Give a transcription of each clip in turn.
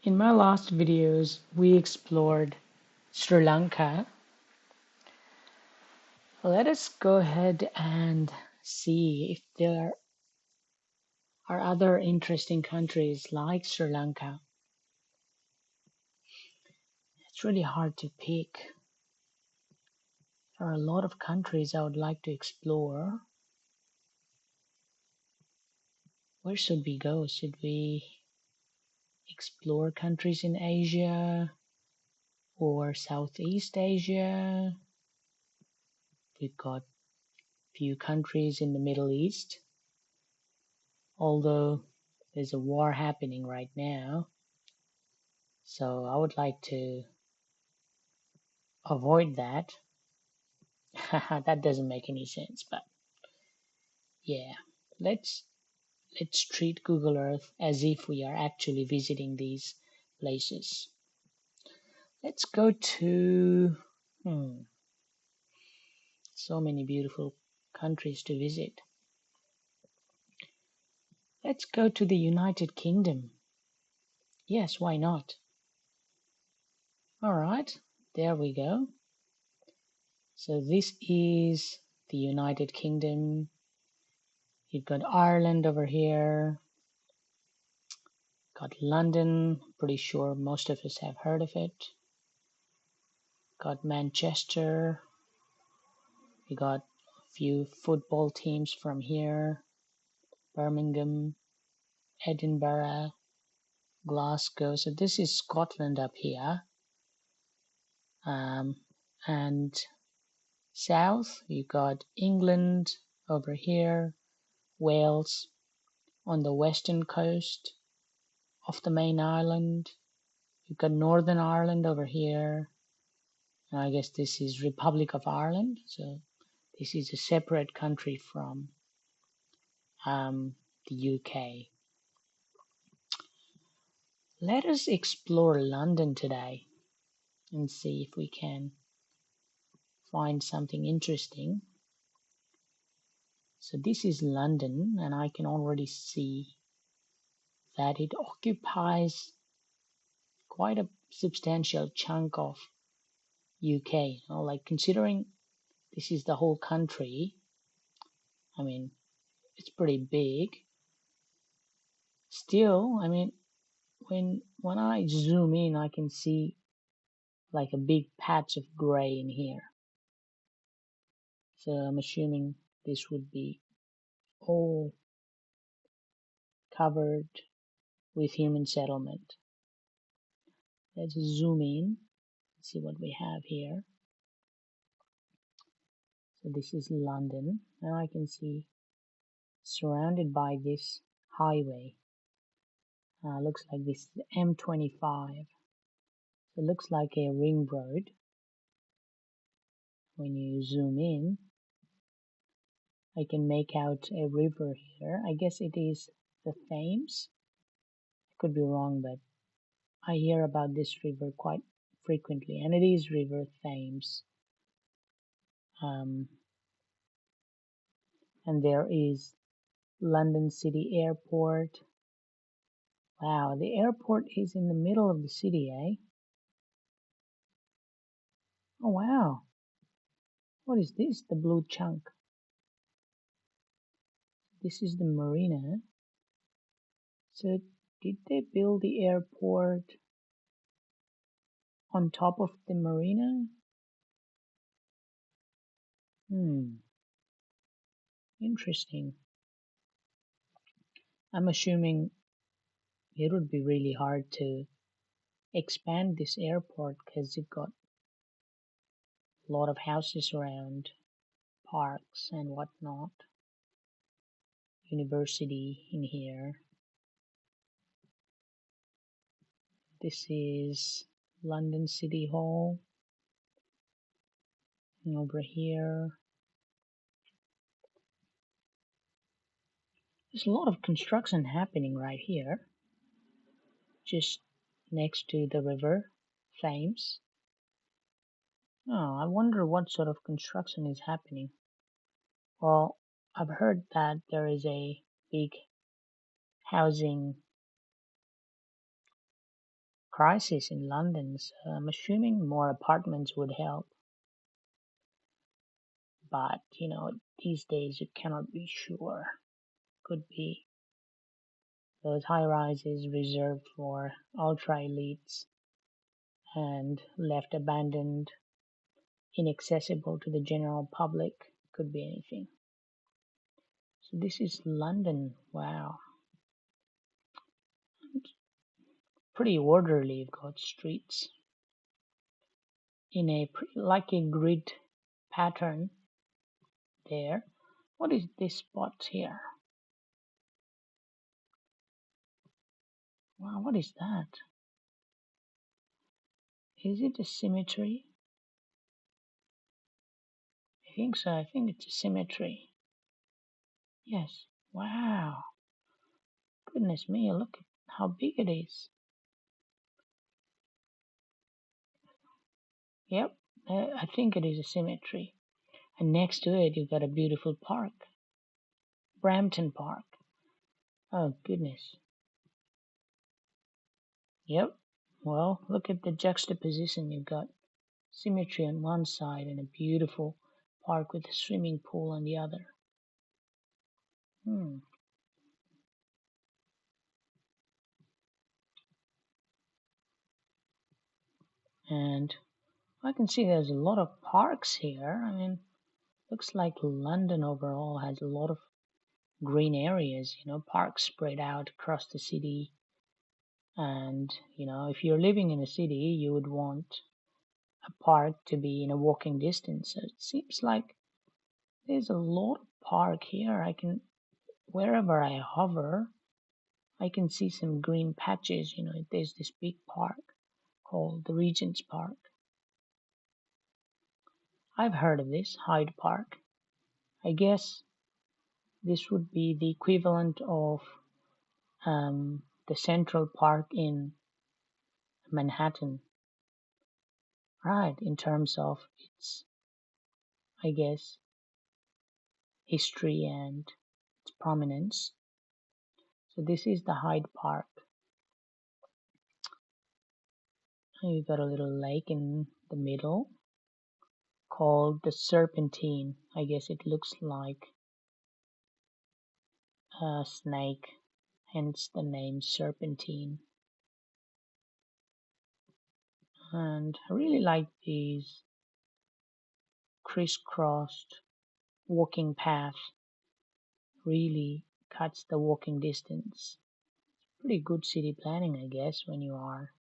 In my last videos, we explored Sri Lanka. Let us go ahead and see if there are other interesting countries like Sri Lanka. It's really hard to pick. There are a lot of countries I would like to explore. Where should we go? Should we explore countries in Asia or Southeast Asia? We've got a few countries in the Middle East, although there's a war happening right now. So I would like to avoid that. That doesn't make any sense, but yeah, let's treat Google Earth as if we are actually visiting these places. Let's go to so many beautiful countries to visit. Let's go to the United Kingdom. Yes, why not? All right, there we go. So this is the United Kingdom. You've got Ireland over here. Got London, pretty sure most of us have heard of it. Got Manchester. We got a few football teams from here. Birmingham, Edinburgh, Glasgow. So this is Scotland up here. And south, you got England over here, Wales on the western coast of the main island. You've got Northern Ireland over here. And I guess this is Republic of Ireland. So this is a separate country from the UK. Let us explore London today and see if we can find something interesting. So this is London, and I can already see that it occupies quite a substantial chunk of UK. Like considering this is the whole country, I mean, it's pretty big. Still, I mean, when I zoom in, I can see like a big patch of gray in here. So I'm assuming this would be all covered with human settlement. Let's zoom in, see what we have here. So this is London. Now I can see surrounded by this highway. Looks like this is the M25. So it looks like a ring road. When you zoom in, I can make out a river here. I guess it is the Thames. I could be wrong, but I hear about this river quite frequently, and it is River Thames. And there is London City Airport. Wow, the airport is in the middle of the city, eh? Oh, wow. What is this? The blue chunk. This is the marina. So did they build the airport on top of the marina? Interesting. I'm assuming it would be really hard to expand this airport because you've got a lot of houses around, parks and whatnot. University in here. This is London City Hall. And over here, there's a lot of construction happening right here, just next to the river Thames. Oh, I wonder what sort of construction is happening. Well, I've heard that there is a big housing crisis in London, so I'm assuming more apartments would help. But these days you cannot be sure. Could be those high rises reserved for ultra elites and left abandoned, inaccessible to the general public. Could be anything. So this is London. Wow. Pretty orderly. You've got streets in like a grid pattern there. What is this spot here? Wow, what is that? Is it a cemetery? I think so. I think it's a cemetery. Yes. Wow. Goodness me, look at how big it is. Yep, I think it is a cemetery. And next to it, you've got a beautiful park. Brampton Park. Oh, goodness. Yep. Well, look at the juxtaposition. You've got cemetery on one side and a beautiful park with a swimming pool on the other. Hmm. And I can see there's a lot of parks here. I mean, looks like London overall has a lot of green areas, parks spread out across the city. And, if you're living in a city, you would want a park to be in a walking distance. So it seems like there's a lot of park here. Wherever I hover, I can see some green patches. There's this big park called the Regent's Park. I've heard of this, Hyde Park. I guess this would be the equivalent of the Central Park in Manhattan, right? In terms of its, I guess, history and its prominence. So this is the Hyde Park. You got a little lake in the middle called the Serpentine. I guess it looks like a snake, hence the name Serpentine. And I really like these crisscrossed walking path. Really cuts the walking distance. Pretty good city planning, I guess, when you are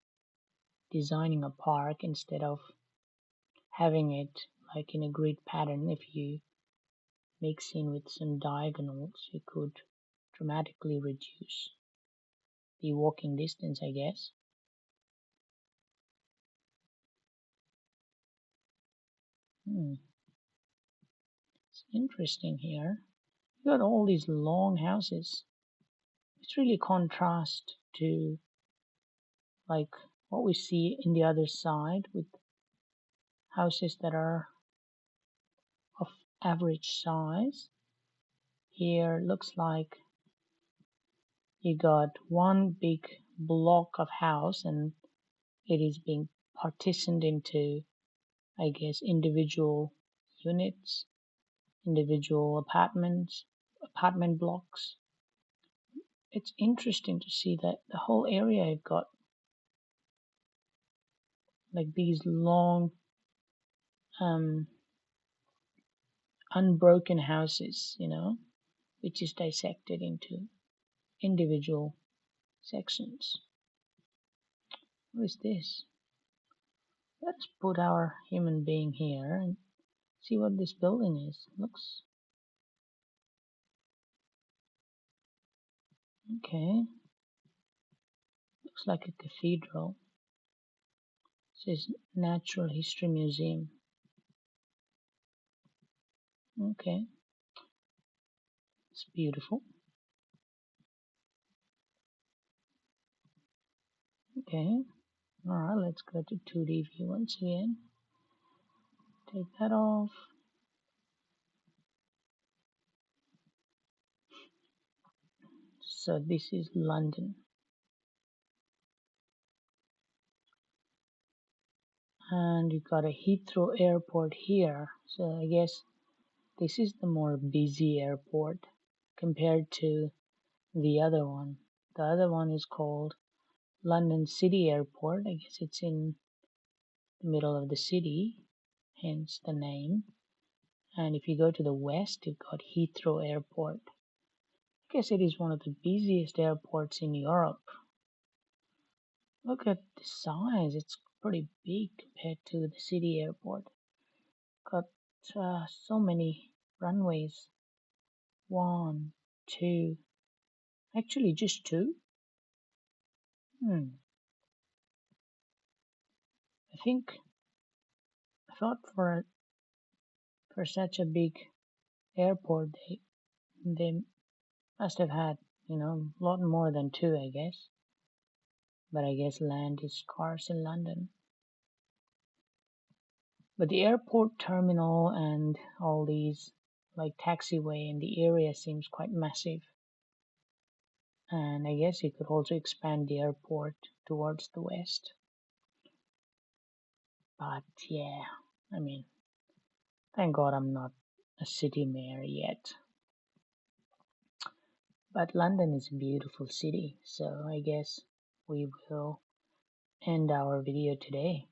designing a park instead of having it like in a grid pattern. If you mix in with some diagonals, you could dramatically reduce the walking distance, I guess. It's interesting here. You got all these long houses. It's really contrast to like what we see in the other side with houses that are of average size. Here looks like you got one big block of house and it is being partitioned into, I guess, individual units, individual apartments, apartment blocks. It's interesting to see that the whole area you've got like these long unbroken houses, which is dissected into individual sections. What is this? Let's put our human being here and see what this building is. Looks okay. Looks like a cathedral. It says Natural History Museum. Okay. It's beautiful. Okay. Alright, let's go to 2D view once again. Take that off. So this is London. And you got a Heathrow Airport here. So I guess this is the more busy airport compared to the other one. The other one is called London City Airport. I guess it's in the middle of the city, hence the name. And if you go to the west, you've got Heathrow Airport. I guess it is one of the busiest airports in Europe. Look at the size, it's pretty big compared to the city airport. Got so many runways. One, two, actually just two. I think I thought for such a big airport they must have had, a lot more than two, I guess. But I guess land is scarce in London. But the airport terminal and all these like taxiway in the area seems quite massive. And I guess you could also expand the airport towards the west. But yeah, I mean, thank God I'm not a city mayor yet. But London is a beautiful city, so I guess we will end our video today.